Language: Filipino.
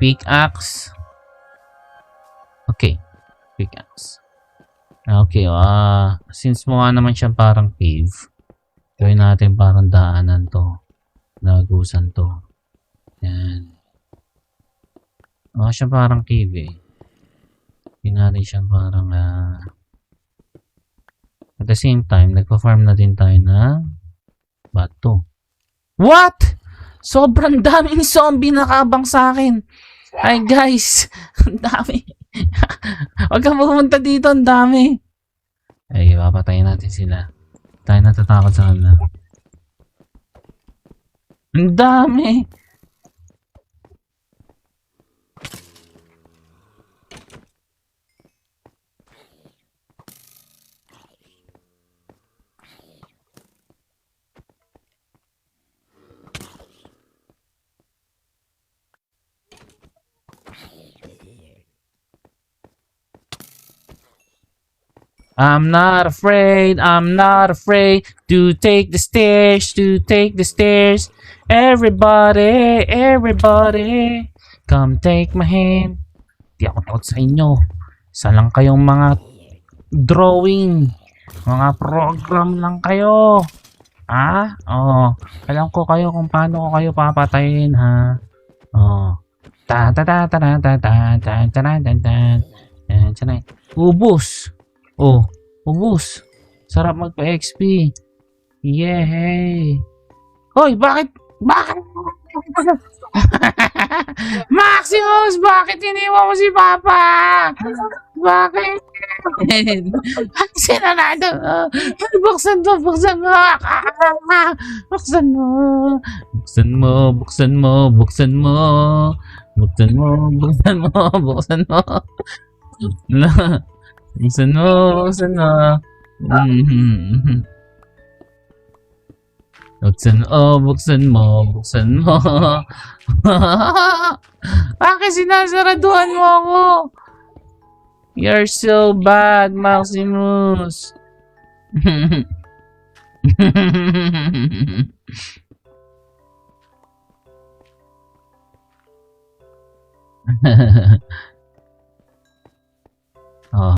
Pickaxe. Okay. Pickaxe. Okay, since mukha naman siya parang cave, gawin natin parang daanan to. Nagusan to. Yan. Siya parang cave eh. Gawin natin siya parang at the same time, nagpa-farm na din tayo ng bato. What? Sobrang daming zombie nakabang sa akin. Ay guys, ang dami. Huwag kang pumunta dito, ang dami. Ay, papatayin natin sila. Tayo natatakot sa kanila. Ang dami. I'm not afraid to take the stairs, Everybody, come take my hand. Di ako takot sa inyo. Isa lang kayong mga drawing, mga program lang kayo. Alam ko kayo kung paano ko kayo papatayin, ha? Ubus. Ubus. Sarap magpa-XP. Yay! Hoy, bakit? Maximus, bakit iniwan mo si Papa? Bakit? Sinanado. Buksan mo. Buksan mo. Bakit sinasaraduhan mo ako? You're so bad, Maximus.